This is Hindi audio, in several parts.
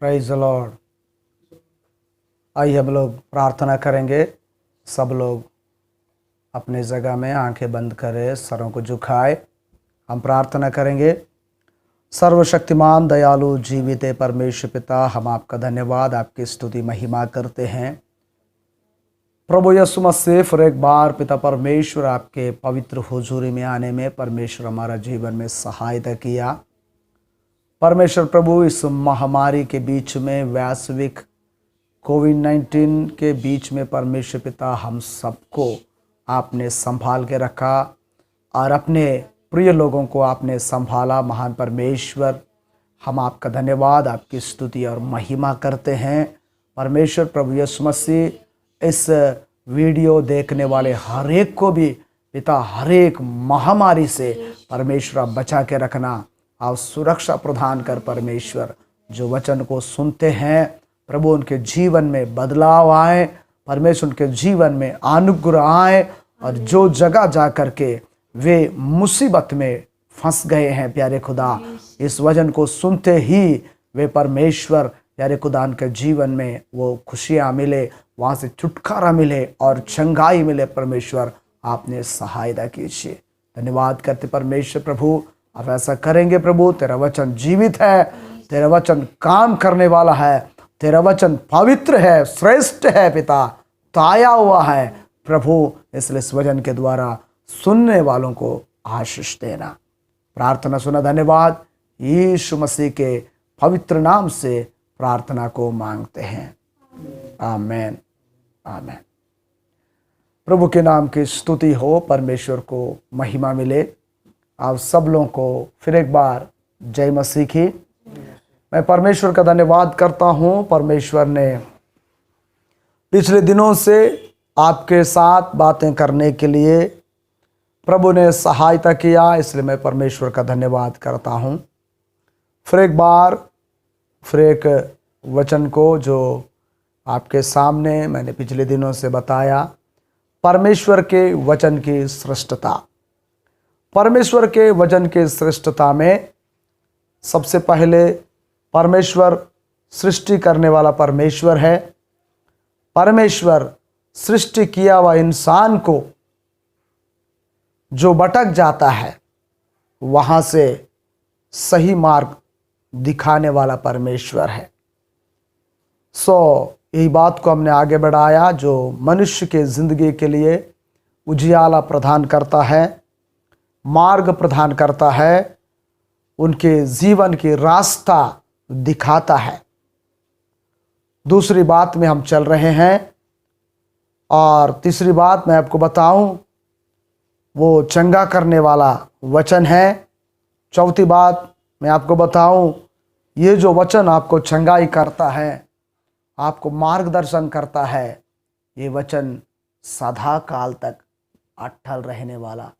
Praise the Lord. आइए हम लोग प्रार्थना करेंगे। सब लोग अपने जगह में आंखें बंद करें, सरों को झुकाए। हम प्रार्थना करेंगे। सर्वशक्तिमान दयालु जीवित परमेश्वर पिता, हम आपका धन्यवाद, आपकी स्तुति महिमा करते हैं। प्रभु यीशु मसीह, फिर एक बार पिता परमेश्वर आपके पवित्र हुजूरी में आने में परमेश्वर हमारा जीवन में सहायता किया। परमेश्वर प्रभु, इस महामारी के बीच में, वैश्विक कोविड-19 के बीच में परमेश्वर पिता, हम सबको आपने संभाल के रखा और अपने प्रिय लोगों को आपने संभाला। महान परमेश्वर, हम आपका धन्यवाद, आपकी स्तुति और महिमा करते हैं। परमेश्वर प्रभु यीशु मसीह, इस वीडियो देखने वाले हर एक को भी पिता, हर एक महामारी से परमेश्वर आप बचा के रखना और सुरक्षा प्रदान कर। परमेश्वर, जो वचन को सुनते हैं प्रभु, उनके जीवन में बदलाव आए। परमेश्वर, उनके जीवन में अनुग्रह आए और जो जगह जा कर के वे मुसीबत में फंस गए हैं, प्यारे खुदा, इस वचन को सुनते ही वे परमेश्वर प्यारे खुदा, उनके जीवन में वो खुशियाँ मिले, वहाँ से छुटकारा मिले और चंगाई मिले। परमेश्वर, आपने सहायता कीजिए। धन्यवाद करते परमेश्वर प्रभु, आप ऐसा करेंगे प्रभु। तेरा वचन जीवित है, तेरा वचन काम करने वाला है, तेरा वचन पवित्र है, श्रेष्ठ है पिता, ताया हुआ है प्रभु। इसलिए इस वचन के द्वारा सुनने वालों को आशीष देना। प्रार्थना सुना, धन्यवाद। यीशु मसीह के पवित्र नाम से प्रार्थना को मांगते हैं, आमेन, आमेन। प्रभु के नाम की स्तुति हो, परमेश्वर को महिमा मिले। आप सब लोगों को फिर एक बार जय मसीह की। मैं परमेश्वर का धन्यवाद करता हूँ। परमेश्वर ने पिछले दिनों से आपके साथ बातें करने के लिए प्रभु ने सहायता किया, इसलिए मैं परमेश्वर का धन्यवाद करता हूँ। फिर एक बार फिर एक वचन को जो आपके सामने मैंने पिछले दिनों से बताया, परमेश्वर के वचन की श्रेष्ठता। परमेश्वर के वचन की श्रेष्ठता में सबसे पहले परमेश्वर सृष्टि करने वाला परमेश्वर है। परमेश्वर सृष्टि किया हुआ इंसान को जो भटक जाता है वहाँ से सही मार्ग दिखाने वाला परमेश्वर है। यही बात को हमने आगे बढ़ाया, जो मनुष्य के जिंदगी के लिए उजियाला प्रदान करता है, मार्ग प्रदान करता है, उनके जीवन की रास्ता दिखाता है। दूसरी बात में हम चल रहे हैं और तीसरी बात मैं आपको बताऊं, वो चंगा करने वाला वचन है। चौथी बात मैं आपको बताऊं, ये जो वचन आपको चंगाई करता है, आपको मार्गदर्शन करता है, ये वचन सदा काल तक अटल रहने वाला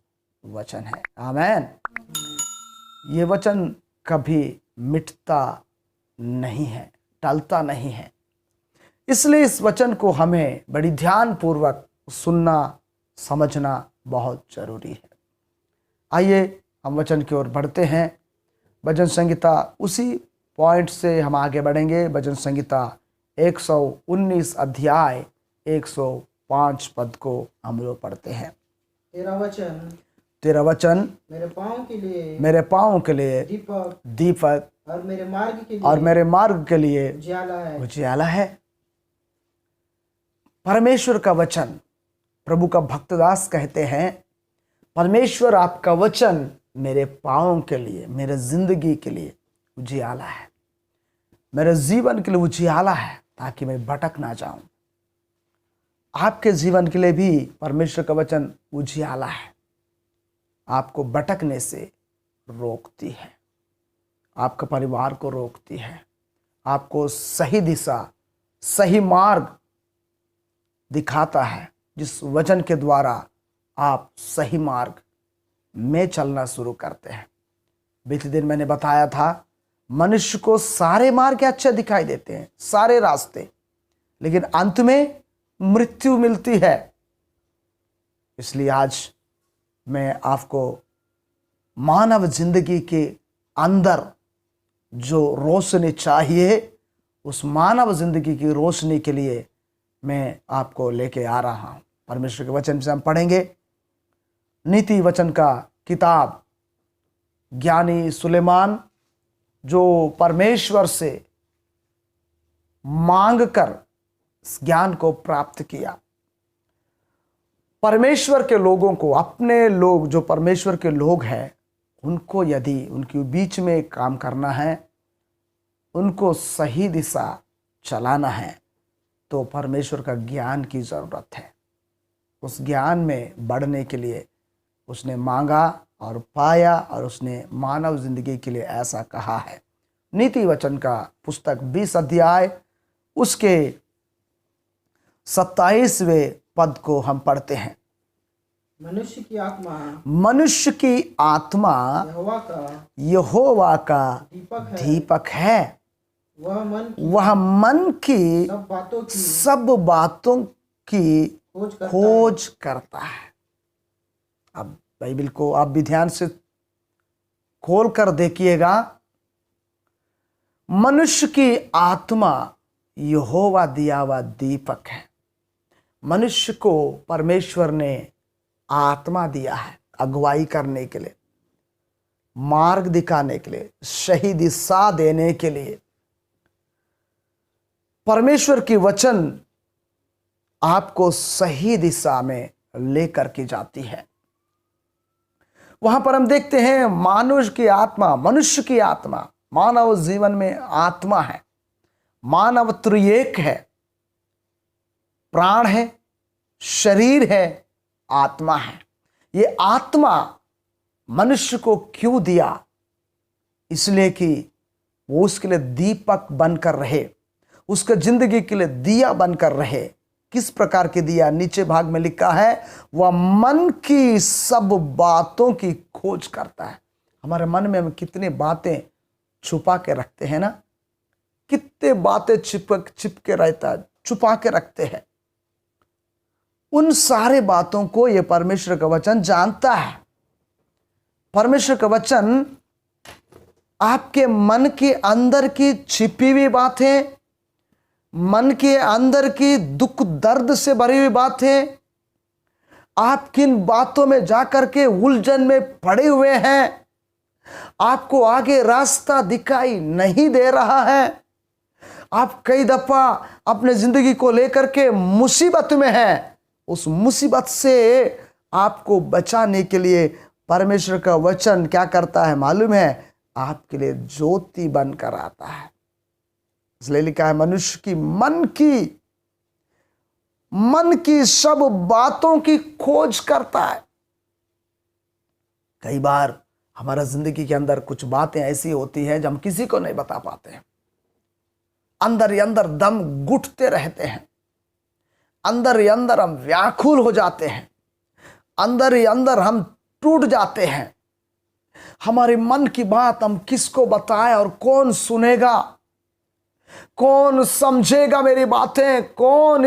वचन है। आमेन। ये वचन कभी मिटता नहीं है, टलता नहीं है। इसलिए इस वचन को हमें बड़ी ध्यान पूर्वक सुनना, समझना बहुत जरूरी है। आइए हम वचन की ओर बढ़ते हैं। भजन संहिता, उसी पॉइंट से हम आगे बढ़ेंगे। भजन संहिता 119 अध्याय 105 पद को हम लोग पढ़ते हैं। तेरा वचन मेरे पाँव के लिए दीपक और मेरे मार्ग के लिए उजियाला है। परमेश्वर का वचन, प्रभु का भक्तदास कहते हैं, परमेश्वर आपका वचन मेरे पाँव के लिए, मेरे जिंदगी के लिए उजियाला है, मेरे जीवन के लिए उजियाला है, ताकि मैं भटक ना जाऊं। आपके जीवन के लिए भी परमेश्वर का वचन उजियाला है, आपको भटकने से रोकती है, आपका परिवार को रोकती है, आपको सही दिशा, सही मार्ग दिखाता है, जिस वचन के द्वारा आप सही मार्ग में चलना शुरू करते हैं। बीते दिन मैंने बताया था, मनुष्य को सारे मार्ग अच्छे दिखाई देते हैं, सारे रास्ते, लेकिन अंत में मृत्यु मिलती है। इसलिए आज मैं आपको मानव जिंदगी के अंदर जो रोशनी चाहिए उस मानव जिंदगी की रोशनी के लिए मैं आपको लेके आ रहा हूं। परमेश्वर के वचन से हम पढ़ेंगे नीति वचन का किताब। ज्ञानी सुलेमान जो परमेश्वर से मांग कर इस ज्ञान को प्राप्त किया। परमेश्वर के लोगों को, अपने लोग जो परमेश्वर के लोग हैं, उनको यदि उनके बीच में काम करना है, उनको सही दिशा चलाना है, तो परमेश्वर का ज्ञान की ज़रूरत है। उस ज्ञान में बढ़ने के लिए उसने मांगा और पाया, और उसने मानव जिंदगी के लिए ऐसा कहा है। नीति वचन का पुस्तक 20 अध्याय उसके 27वें पद को हम पढ़ते हैं। मनुष्य की आत्मा यहोवा का दीपक है। वह मन की सब बातों की खोज करता है। अब बाइबल को आप भी ध्यान से खोल कर देखिएगा। मनुष्य की आत्मा यहोवा दिया हुआ दीपक है। मनुष्य को परमेश्वर ने आत्मा दिया है अगुवाई करने के लिए, मार्ग दिखाने के लिए, सही दिशा देने के लिए। परमेश्वर की वचन आपको सही दिशा में लेकर के जाती है। वहां पर हम देखते हैं मनुष्य की आत्मा, मानव जीवन में आत्मा है। मानव त्रिएक है, प्राण है, शरीर है, आत्मा है। ये आत्मा मनुष्य को क्यों दिया? इसलिए कि वो उसके लिए दीपक बनकर रहे, उसके जिंदगी के लिए दिया बनकर रहे। किस प्रकार के दिया? नीचे भाग में लिखा है, वह मन की सब बातों की खोज करता है। हमारे मन में हम कितनी बातें छुपा के रखते हैं ना, कितने बातें छिप के रहता है, छुपा के रखते हैं। उन सारे बातों को यह परमेश्वर का वचन जानता है। परमेश्वर का वचन आपके मन के अंदर की छिपी हुई बातें, मन के अंदर की दुख दर्द से भरी हुई बातें, आप किन बातों में जाकर के उलझन में पड़े हुए हैं, आपको आगे रास्ता दिखाई नहीं दे रहा है, आप कई दफा अपने जिंदगी को लेकर के मुसीबत में हैं, उस मुसीबत से आपको बचाने के लिए परमेश्वर का वचन क्या करता है मालूम है? आपके लिए ज्योति बनकर आता है। इसलिए लिखा है, मनुष्य की मन की सब बातों की खोज करता है। कई बार हमारा जिंदगी के अंदर कुछ बातें ऐसी होती हैं जो हम किसी को नहीं बता पाते हैं। अंदर ही अंदर दम घुटते रहते हैं, अंदर ही अंदर हम व्याकुल हो जाते हैं, अंदर ही अंदर हम टूट जाते हैं। हमारे मन की बात हम किसको बताएं और कौन सुनेगा, कौन समझेगा मेरी बातें, कौन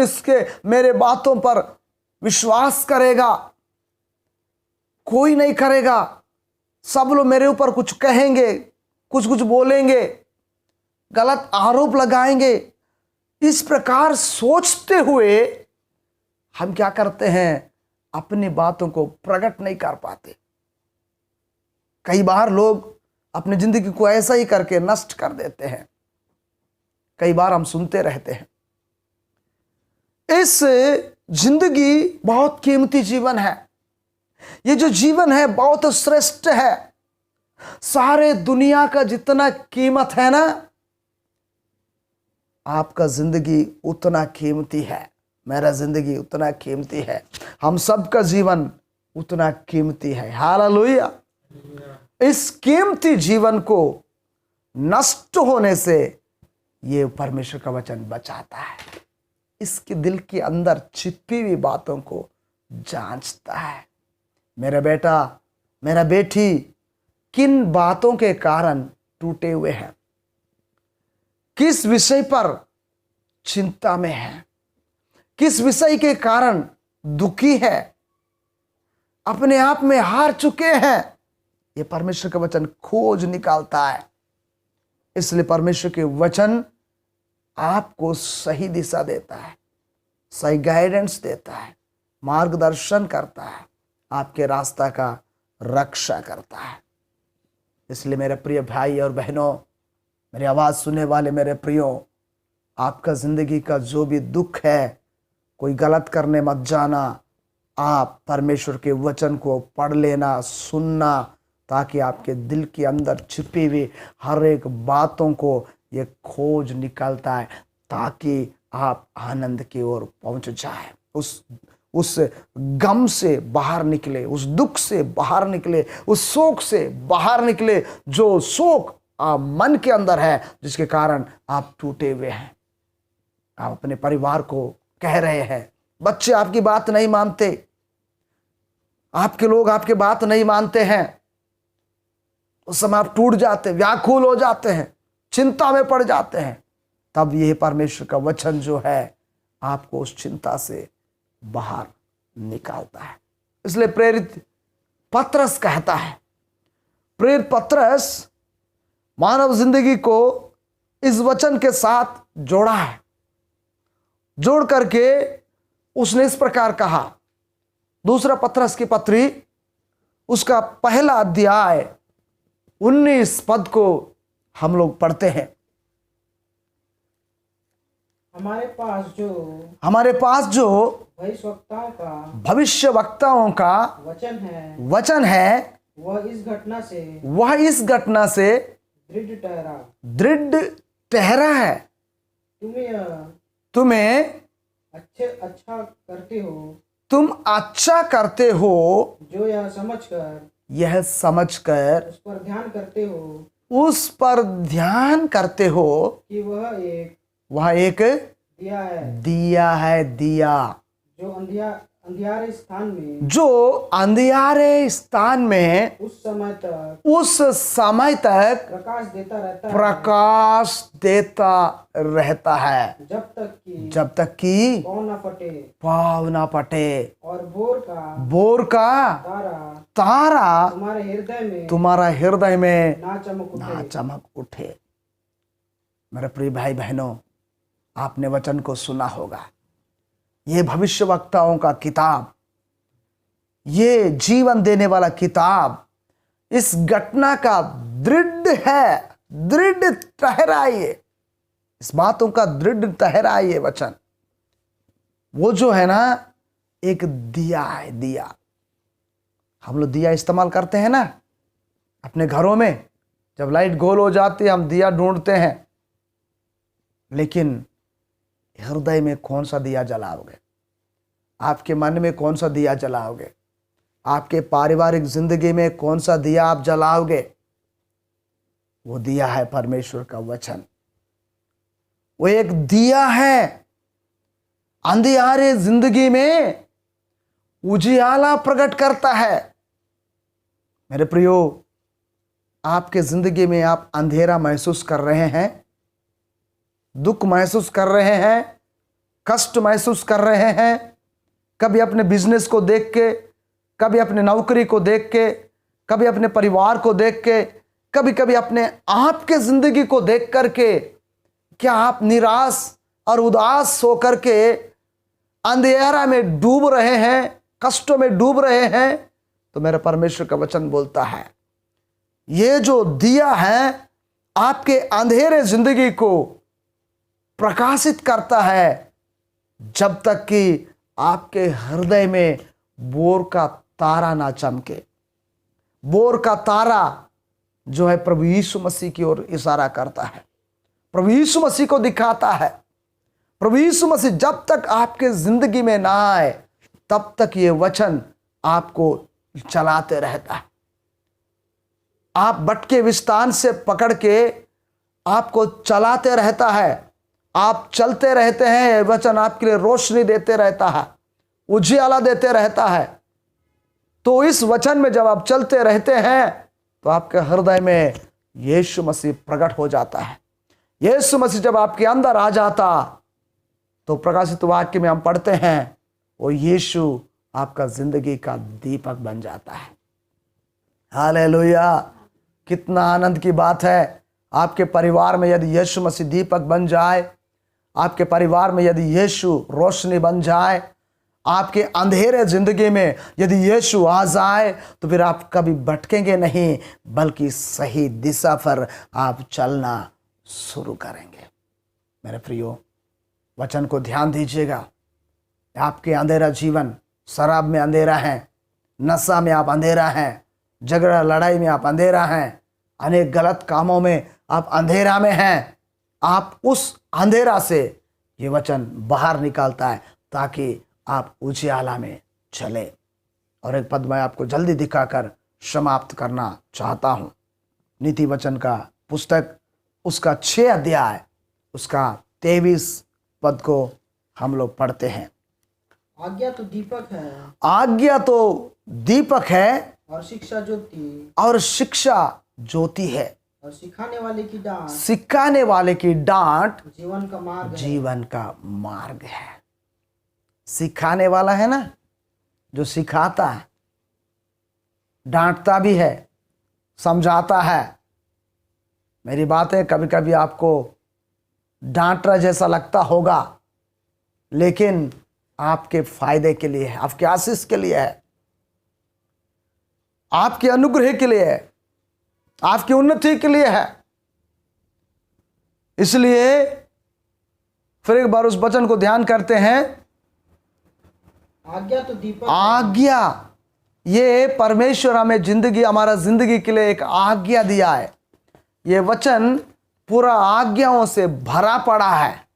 मेरे बातों पर विश्वास करेगा? कोई नहीं करेगा। सब लोग मेरे ऊपर कुछ कहेंगे, कुछ बोलेंगे, गलत आरोप लगाएंगे। इस प्रकार सोचते हुए हम क्या करते हैं? अपनी बातों को प्रकट नहीं कर पाते। कई बार लोग अपनी जिंदगी को ऐसा ही करके नष्ट कर देते हैं। कई बार हम सुनते रहते हैं। इस जिंदगी बहुत कीमती जीवन है। ये जो जीवन है बहुत श्रेष्ठ है। सारे दुनिया का जितना कीमत है ना, आपका जिंदगी उतना कीमती है, मेरा जिंदगी उतना कीमती है, हम सबका जीवन उतना कीमती है। हालेलुया। इस कीमती जीवन को नष्ट होने से ये परमेश्वर का वचन बचाता है। इसके दिल के अंदर छिपी हुई बातों को जांचता है। मेरा बेटा, मेरा बेटी किन बातों के कारण टूटे हुए हैं, किस विषय पर चिंता में है, किस विषय के कारण दुखी है, अपने आप में हार चुके हैं, ये परमेश्वर का वचन खोज निकालता है। इसलिए परमेश्वर के वचन आपको सही दिशा देता है, सही गाइडेंस देता है, मार्गदर्शन करता है, आपके रास्ता का रक्षा करता है। इसलिए मेरे प्रिय भाई और बहनों, मेरी आवाज़ सुनने वाले मेरे प्रियो, आपका ज़िंदगी का जो भी दुख है, कोई गलत करने मत जाना। आप परमेश्वर के वचन को पढ़ लेना, सुनना, ताकि आपके दिल के अंदर छिपी हुई हर एक बातों को ये खोज निकालता है, ताकि आप आनंद की ओर पहुंच जाए, उस गम से बाहर निकले, उस दुख से बाहर निकले, उस शोक से बाहर निकले, जो शोक मन के अंदर है, जिसके कारण आप टूटे हुए हैं। आप अपने परिवार को कह रहे हैं, बच्चे आपकी बात नहीं मानते, आपके लोग आपकी बात नहीं मानते हैं, उस समय आप टूट जाते, व्याकुल हो जाते हैं, चिंता में पड़ जाते हैं। तब यह परमेश्वर का वचन जो है आपको उस चिंता से बाहर निकालता है। इसलिए प्रेरित पतरस कहता है, प्रेरित पतरस मानव जिंदगी को इस वचन के साथ जोड़ा है। जोड़ करके उसने इस प्रकार कहा, दूसरा पतरस की पत्री उसका पहला अध्याय 19 पद को हम लोग पढ़ते हैं। हमारे पास जो भविष्य वक्ताओं का वचन है वह इस घटना से दृढ़ ठहरा है। तुम्हें तुम अच्छा करते हो, जो यह समझकर उस पर ध्यान करते हो कि वह एक दिया है, दिया जो अंधियारे स्थान में उस समय तक प्रकाश देता रहता है, जब तक कि पाँव ना फटे और बोर का तारा तुम्हारा हृदय में ना चमक उठे। मेरे प्रिय भाई बहनों, आपने वचन को सुना होगा। ये भविष्यवक्ताओं का किताब, ये जीवन देने वाला किताब इस घटना का दृढ़ है, दृढ़ ठहरा ये, इस बातों का दृढ़ ठहरा ये वचन। वो जो है ना, एक दिया है, दिया। हम लोग दिया इस्तेमाल करते हैं ना अपने घरों में, जब लाइट गोल हो जाती है हम दिया ढूंढते हैं, लेकिन हृदय में कौन सा दिया जलाओगे? आपके मन में कौन सा दिया जलाओगे? आपके पारिवारिक जिंदगी में कौन सा दिया आप जलाओगे? वो दिया है परमेश्वर का वचन। वो एक दिया है, अंधियारे जिंदगी में उजियाला प्रकट करता है। मेरे प्रियो, आपके जिंदगी में आप अंधेरा महसूस कर रहे हैं, दुख महसूस कर रहे हैं, कष्ट महसूस कर रहे हैं, कभी अपने बिजनेस को देख के, कभी अपने नौकरी को देख के, कभी अपने परिवार को देख के, कभी कभी अपने आप के जिंदगी को देख करके क्या आप निराश और उदास होकर के अंधेरा में डूब रहे हैं, कष्टों में डूब रहे हैं? तो मेरा परमेश्वर का वचन बोलता है, ये जो दिया है आपके अंधेरे जिंदगी को प्रकाशित करता है, जब तक कि आपके हृदय में बोर का तारा ना चमके। बोर का तारा जो है प्रभु यीशु मसीह की ओर इशारा करता है, प्रभु यीशु मसीह को दिखाता है। प्रभु यीशु मसीह जब तक आपके जिंदगी में ना आए, तब तक ये वचन आपको चलाते रहता है। आप भटके विस्तान से पकड़ के आपको चलाते रहता है। आप चलते रहते हैं, ये वचन आपके लिए रोशनी देते रहता है, उजियाला देते रहता है। तो इस वचन में जब आप चलते रहते हैं तो आपके हृदय में यीशु मसीह प्रकट हो जाता है। यीशु मसीह जब आपके अंदर आ जाता तो प्रकाशित वाक्य में हम पढ़ते हैं, वो यीशु आपका जिंदगी का दीपक बन जाता है। हालेलुया! कितना आनंद की बात है। आपके परिवार में यदि यीशु मसीह दीपक बन जाए, आपके परिवार में यदि यीशु रोशनी बन जाए, आपके अंधेरे जिंदगी में यदि यीशु आ जाए, तो फिर आप कभी भटकेंगे नहीं, बल्कि सही दिशा पर आप चलना शुरू करेंगे। मेरे प्रियो, वचन को ध्यान दीजिएगा। आपके अंधेरा जीवन, शराब में अंधेरा है, नशा में आप अंधेरा हैं, झगड़ा लड़ाई में आप अंधेरा हैं, अनेक गलत कामों में आप अंधेरा में हैं। आप उस अंधेरा से ये वचन बाहर निकालता है ताकि आप उजियाला में चले। और एक पद मैं आपको जल्दी दिखाकर समाप्त करना चाहता हूँ। नीति वचन का पुस्तक, उसका 6 अध्याय, उसका 23 पद को हम लोग पढ़ते हैं। आज्ञा तो दीपक है, आज्ञा तो दीपक है और शिक्षा ज्योति, और शिक्षा ज्योति है, और सिखाने वाले की डांट, सिखाने वाले की डांट जीवन का मार्ग है। जीवन का मार्ग है। सिखाने वाला है ना, जो सिखाता है, डांटता भी है, समझाता है। मेरी बातें कभी कभी आपको डांटना जैसा लगता होगा, लेकिन आपके फायदे के लिए है, आपके आशीष के लिए है, आपके अनुग्रह के लिए है, आपकी उन्नति के लिए है। इसलिए फिर एक बार उस वचन को ध्यान करते हैं। आज्ञा तो दीपक, आज्ञा, ये परमेश्वर हमें जिंदगी, हमारा जिंदगी के लिए एक आज्ञा दिया है। ये वचन पूरा आज्ञाओं से भरा पड़ा है।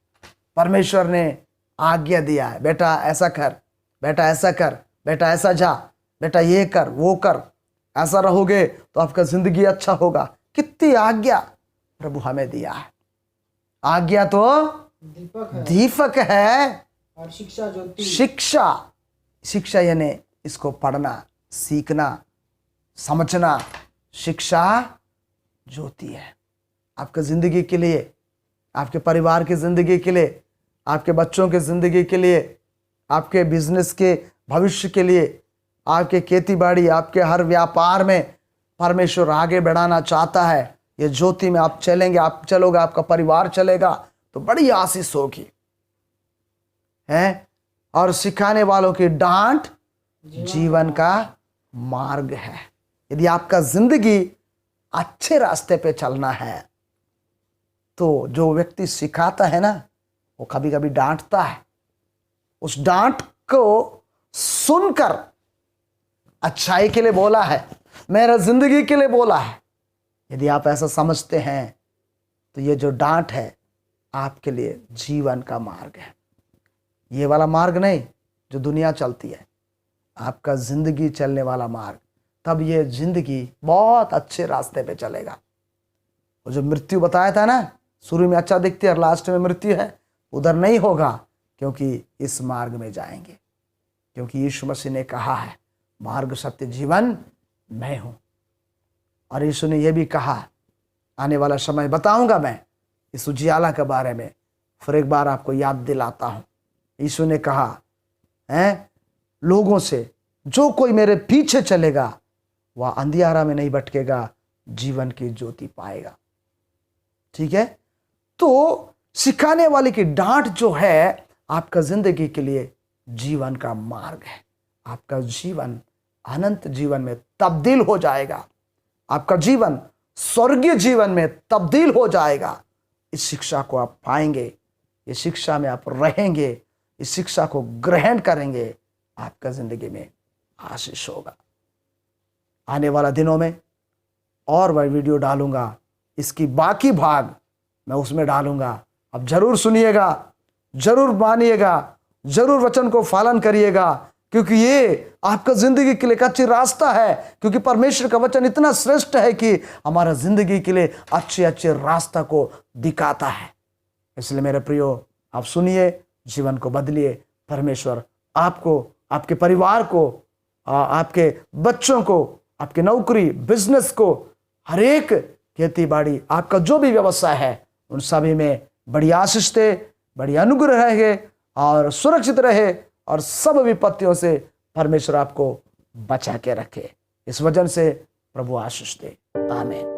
परमेश्वर ने आज्ञा दिया है, बेटा ऐसा कर, बेटा ऐसा कर, बेटा ऐसा जा, बेटा ये कर, वो कर, ऐसा रहोगे तो आपका जिंदगी अच्छा होगा। कितनी आज्ञा प्रभु हमें दिया है। आज्ञा तो दीपक है और शिक्षा ज्योति। शिक्षा यानी इसको पढ़ना, सीखना, समझना। शिक्षा ज्योति है आपके जिंदगी के लिए, आपके परिवार की जिंदगी के लिए, आपके बच्चों की जिंदगी के लिए, आपके बिजनेस के भविष्य के लिए, आपके खेती बाड़ी, आपके हर व्यापार में परमेश्वर आगे बढ़ाना चाहता है। ये ज्योति में आप चलेंगे, आप चलोगे, आपका परिवार चलेगा तो बड़ी आशीष होगी है। और सिखाने वालों की डांट जीवन का मार्ग है। यदि आपका जिंदगी अच्छे रास्ते पे चलना है, तो जो व्यक्ति सिखाता है ना, वो कभी कभी डांटता है। उस डांट को सुनकर अच्छाई के लिए बोला है, मेरा जिंदगी के लिए बोला है। यदि आप ऐसा समझते हैं तो ये जो डांट है आपके लिए जीवन का मार्ग है। ये वाला मार्ग नहीं जो दुनिया चलती है, आपका जिंदगी चलने वाला मार्ग। तब ये जिंदगी बहुत अच्छे रास्ते पे चलेगा। वो जो मृत्यु बताया था ना, शुरू में अच्छा दिखती है और लास्ट में मृत्यु है, उधर नहीं होगा, क्योंकि इस मार्ग में जाएंगे। क्योंकि यीशु मसीह ने कहा है, मार्ग सत्य जीवन मैं हूं। और यीशु ने यह भी कहा, आने वाला समय बताऊंगा मैं इस उजियाला के बारे में। फिर एक बार आपको याद दिलाता हूं, यीशु ने कहा है, लोगों से जो कोई मेरे पीछे चलेगा वह अंधियारा में नहीं भटकेगा, जीवन की ज्योति पाएगा। ठीक है, तो सिखाने वाले की डांट जो है आपका जिंदगी के लिए जीवन का मार्ग है। आपका जीवन अनंत जीवन में तब्दील हो जाएगा, आपका जीवन स्वर्गीय जीवन में तब्दील हो जाएगा। इस शिक्षा को आप पाएंगे, इस शिक्षा में आप रहेंगे, इस शिक्षा को ग्रहण करेंगे, आपका जिंदगी में आशीष होगा। आने वाला दिनों में और वह वीडियो डालूंगा, इसकी बाकी भाग मैं उसमें डालूंगा। अब जरूर सुनिएगा, जरूर मानिएगा, जरूर वचन को पालन करिएगा, क्योंकि ये आपका जिंदगी के लिए एक अच्छी रास्ता है। क्योंकि परमेश्वर का वचन इतना श्रेष्ठ है कि हमारा जिंदगी के लिए अच्छे अच्छे रास्ता को दिखाता है। इसलिए मेरे प्रियो, आप सुनिए, जीवन को बदलिए। परमेश्वर आपको, आपके परिवार को, आपके बच्चों को, आपके नौकरी, बिजनेस को, हर एक खेती बाड़ी, आपका जो भी व्यवसाय है, उन सभी में बड़ी आशीष दे, बड़ी अनुग्रह रहे और सुरक्षित रहे, और सब विपत्तियों से परमेश्वर आपको बचा के रखे। इस वजन से प्रभु आशीष दे। आमीन।